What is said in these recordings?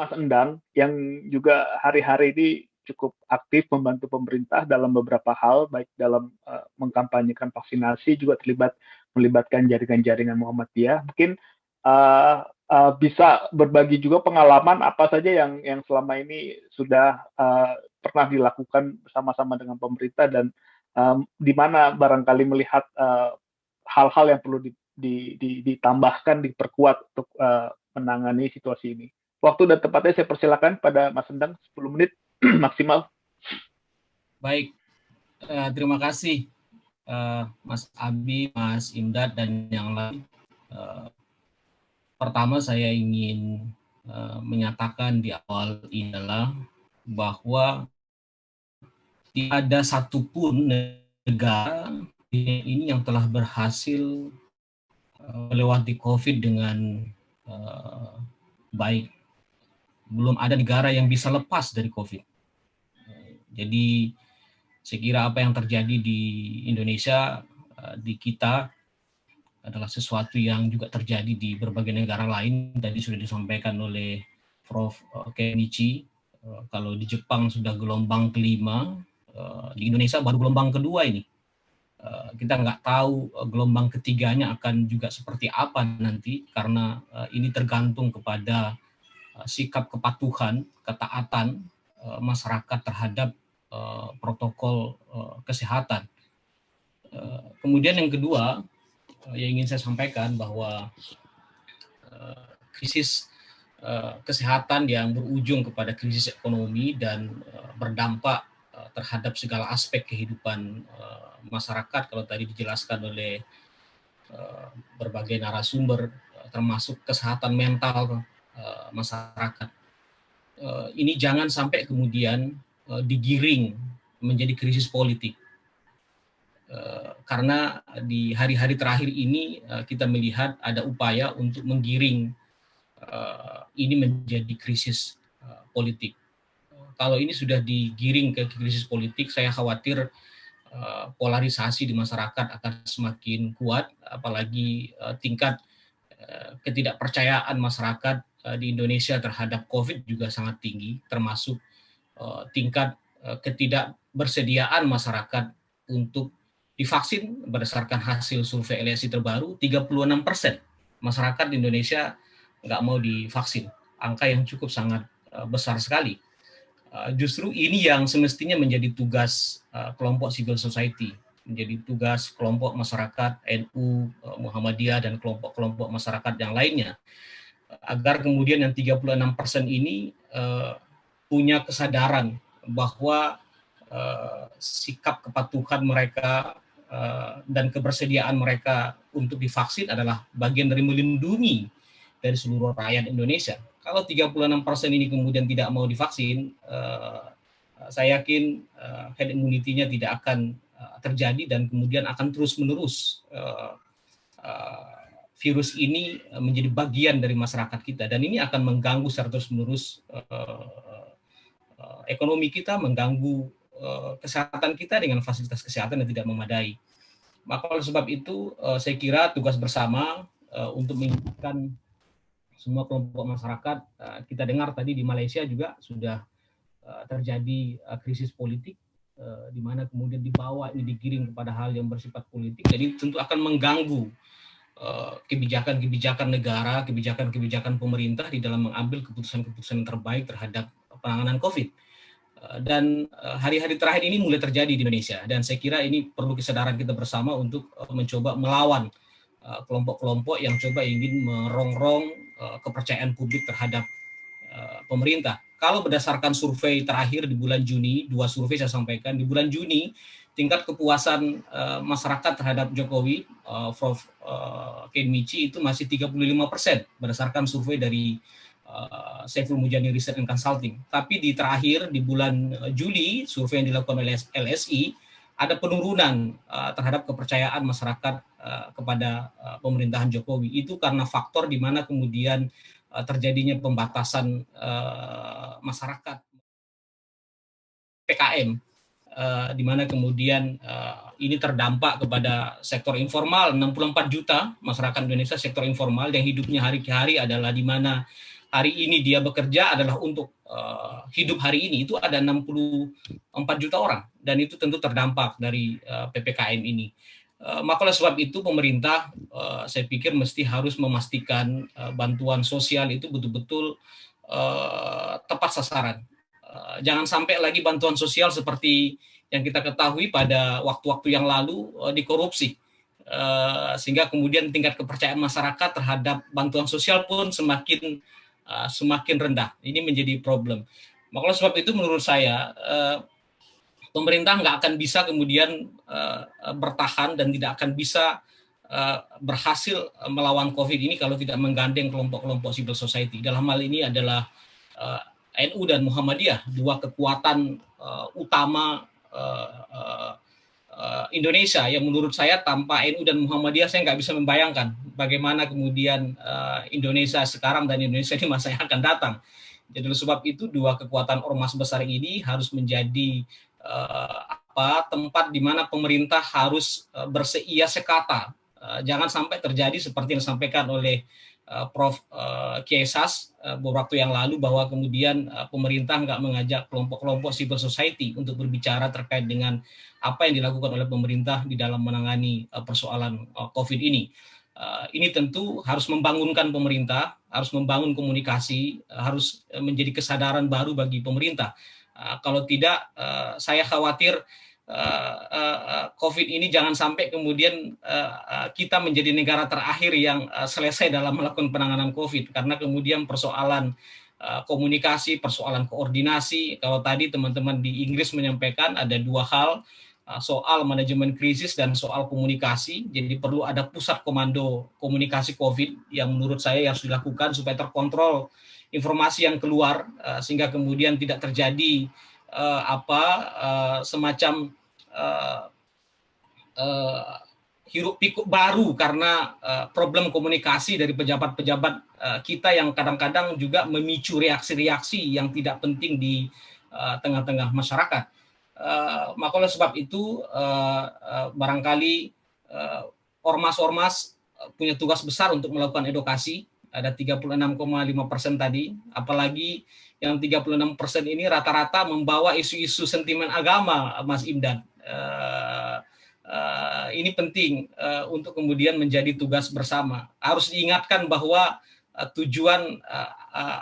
Mas Endang yang juga hari-hari ini cukup aktif membantu pemerintah dalam beberapa hal, baik dalam mengkampanyekan vaksinasi, juga melibatkan jaringan-jaringan Muhammadiyah. Mungkin bisa berbagi juga pengalaman apa saja yang selama ini sudah pernah dilakukan bersama-sama dengan pemerintah, dan di mana barangkali melihat hal-hal yang perlu ditambahkan, diperkuat untuk menangani situasi ini. Waktu dan tempatnya saya persilakan pada Mas Endang, 10 menit maksimal. Baik, terima kasih Mas Abi, Mas Imdad, dan yang lain. Pertama saya ingin menyatakan di awal ini adalah bahwa tidak ada satupun negara ini yang telah berhasil melewati COVID dengan baik. Belum ada negara yang bisa lepas dari COVID. Jadi saya kira apa yang terjadi di Indonesia, di kita, adalah sesuatu yang juga terjadi di berbagai negara lain. Tadi sudah disampaikan oleh Prof. Kenichi. Kalau di Jepang sudah gelombang kelima, di Indonesia baru gelombang kedua ini. Kita nggak tahu gelombang ketiganya akan juga seperti apa nanti, karena ini tergantung kepada sikap kepatuhan, ketaatan masyarakat terhadap protokol kesehatan. Kemudian yang kedua yang ingin saya sampaikan bahwa krisis kesehatan yang berujung kepada krisis ekonomi dan berdampak terhadap segala aspek kehidupan masyarakat, kalau tadi dijelaskan oleh berbagai narasumber, termasuk kesehatan mental masyarakat. Ini jangan sampai kemudian digiring menjadi krisis politik. Karena di hari-hari terakhir ini kita melihat ada upaya untuk menggiring ini menjadi krisis politik. Kalau ini sudah digiring ke krisis politik, saya khawatir polarisasi di masyarakat akan semakin kuat, apalagi tingkat ketidakpercayaan masyarakat di Indonesia terhadap COVID juga sangat tinggi, termasuk tingkat ketidakbersediaan masyarakat untuk divaksin. Berdasarkan hasil survei LSI terbaru, 36% masyarakat di Indonesia nggak mau divaksin, angka yang cukup sangat besar sekali. Justru ini yang semestinya menjadi tugas kelompok civil society, menjadi tugas kelompok masyarakat NU, Muhammadiyah, dan kelompok-kelompok masyarakat yang lainnya, agar kemudian yang 36% ini punya kesadaran bahwa sikap kepatuhan mereka dan kebersediaan mereka untuk divaksin adalah bagian dari melindungi dari seluruh rakyat Indonesia. Kalau 36% ini kemudian tidak mau divaksin, saya yakin herd immunity-nya tidak akan terjadi, dan kemudian akan terus-menerus virus ini menjadi bagian dari masyarakat kita, dan ini akan mengganggu secara terus-menerus ekonomi kita, mengganggu kesehatan kita dengan fasilitas kesehatan yang tidak memadai. Maka oleh sebab itu saya kira tugas bersama untuk mengingatkan semua kelompok masyarakat. Kita dengar tadi di Malaysia juga sudah terjadi krisis politik, di mana kemudian dibawa ini digiring kepada hal yang bersifat politik, jadi tentu akan mengganggu kebijakan-kebijakan negara, kebijakan-kebijakan pemerintah di dalam mengambil keputusan-keputusan yang terbaik terhadap penanganan COVID. Dan hari-hari terakhir ini mulai terjadi di Indonesia, dan saya kira ini perlu kesadaran kita bersama untuk mencoba melawan kelompok-kelompok yang coba ingin merongrong kepercayaan publik terhadap pemerintah. Kalau berdasarkan survei terakhir di bulan Juni, 2 survei saya sampaikan, di bulan Juni tingkat kepuasan masyarakat terhadap Jokowi, Prof. Kenichi, itu masih 35% berdasarkan survei dari Saiful Mujani Research and Consulting. Tapi di terakhir di bulan Juli, survei yang dilakukan oleh LSI, ada penurunan terhadap kepercayaan masyarakat kepada pemerintahan Jokowi. Itu karena faktor di mana kemudian terjadinya pembatasan masyarakat PKM, di mana kemudian ini terdampak kepada sektor informal. 64 juta masyarakat Indonesia sektor informal yang hidupnya hari ke hari adalah di mana hari ini dia bekerja adalah untuk hidup hari ini, itu ada 64 juta orang, dan itu tentu terdampak dari PPKM ini. Maka oleh sebab itu pemerintah saya pikir mesti harus memastikan bantuan sosial itu betul-betul tepat sasaran. Jangan sampai lagi bantuan sosial seperti yang kita ketahui pada waktu-waktu yang lalu dikorupsi, sehingga kemudian tingkat kepercayaan masyarakat terhadap bantuan sosial pun semakin rendah. Ini menjadi problem. Maka oleh sebab itu menurut saya pemerintah nggak akan bisa kemudian bertahan dan tidak akan bisa berhasil melawan COVID ini kalau tidak menggandeng kelompok-kelompok civil society. Dalam hal ini adalah NU dan Muhammadiyah, dua kekuatan utama Indonesia yang menurut saya tanpa NU dan Muhammadiyah saya nggak bisa membayangkan bagaimana kemudian Indonesia sekarang dan Indonesia di masa yang akan datang. Jadi oleh sebab itu dua kekuatan ormas besar ini harus menjadi tempat di mana pemerintah harus berseia sekata. Jangan sampai terjadi seperti yang disampaikan oleh Prof. Kiai Sas beberapa waktu yang lalu bahwa kemudian pemerintah nggak mengajak kelompok-kelompok civil society untuk berbicara terkait dengan apa yang dilakukan oleh pemerintah di dalam menangani persoalan COVID ini. Ini tentu harus membangunkan pemerintah, harus membangun komunikasi, harus menjadi kesadaran baru bagi pemerintah. Kalau tidak, saya khawatir COVID ini jangan sampai kemudian kita menjadi negara terakhir yang selesai dalam melakukan penanganan COVID, karena kemudian persoalan komunikasi, persoalan koordinasi. Kalau tadi teman-teman di Inggris menyampaikan ada dua hal, soal manajemen krisis dan soal komunikasi. Jadi perlu ada pusat komando komunikasi COVID yang menurut saya harus dilakukan supaya terkontrol informasi yang keluar, sehingga kemudian tidak terjadi semacam hiruk pikuk baru karena problem komunikasi dari pejabat-pejabat kita yang kadang-kadang juga memicu reaksi-reaksi yang tidak penting di tengah-tengah masyarakat. Maka oleh sebab itu barangkali ormas-ormas punya tugas besar untuk melakukan edukasi. Ada 36,5% tadi, apalagi yang 36% ini rata-rata membawa isu-isu sentimen agama, Mas Imdad. Ini penting untuk kemudian menjadi tugas bersama. Harus diingatkan bahwa tujuan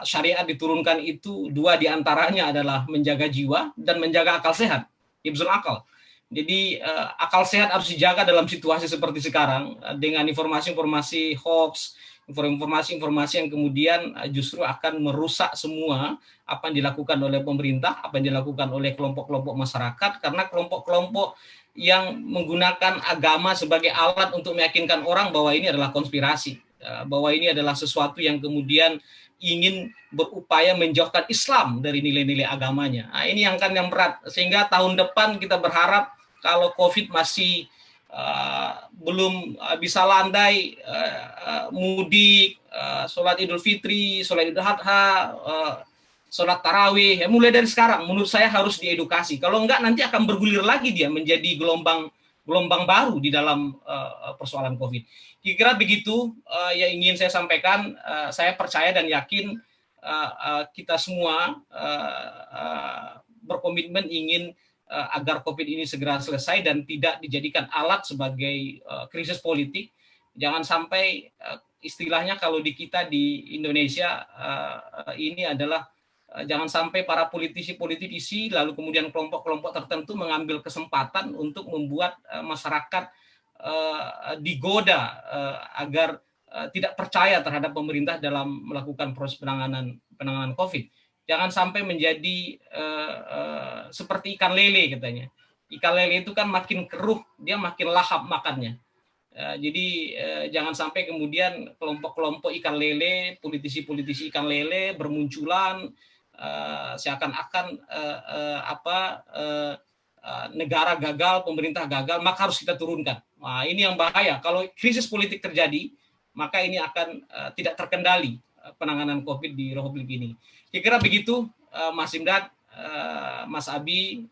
syariat diturunkan itu dua diantaranya adalah menjaga jiwa dan menjaga akal sehat, hifzul akal. Jadi akal sehat harus dijaga dalam situasi seperti sekarang dengan informasi-informasi hoax, informasi-informasi yang kemudian justru akan merusak semua apa yang dilakukan oleh pemerintah, apa yang dilakukan oleh kelompok-kelompok masyarakat, karena kelompok-kelompok yang menggunakan agama sebagai alat untuk meyakinkan orang bahwa ini adalah konspirasi, bahwa ini adalah sesuatu yang kemudian ingin berupaya menjauhkan Islam dari nilai-nilai agamanya. Nah, ini yang berat, sehingga tahun depan kita berharap kalau COVID masih belum bisa landai, mudik, sholat Idul Fitri, sholat Idul Adha, sholat tarawih, mulai dari sekarang menurut saya harus diedukasi. Kalau enggak nanti akan bergulir lagi dia menjadi gelombang baru di dalam persoalan COVID. Kira-kira begitu yang ingin saya sampaikan. Saya percaya dan yakin kita semua berkomitmen ingin agar COVID ini segera selesai dan tidak dijadikan alat sebagai krisis politik. Jangan sampai istilahnya kalau di kita di Indonesia ini adalah jangan sampai para politisi lalu kemudian kelompok-kelompok tertentu mengambil kesempatan untuk membuat masyarakat digoda agar tidak percaya terhadap pemerintah dalam melakukan proses penanganan COVID. Jangan sampai menjadi seperti ikan lele katanya. Ikan lele itu kan makin keruh, dia makin lahap makannya. Jadi jangan sampai kemudian kelompok-kelompok ikan lele, politisi-politisi ikan lele bermunculan seakan-akan negara gagal, pemerintah gagal, maka harus kita turunkan. Nah, ini yang bahaya. Kalau krisis politik terjadi, maka ini akan tidak terkendali penanganan COVID di Republik ini. Kira-kira begitu, Mas Imdad, Mas Abi,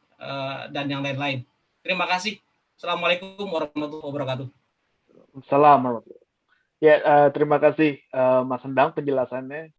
dan yang lain-lain. Terima kasih. Assalamualaikum warahmatullahi wabarakatuh. Assalamualaikum. Ya, terima kasih Mas Endang penjelasannya.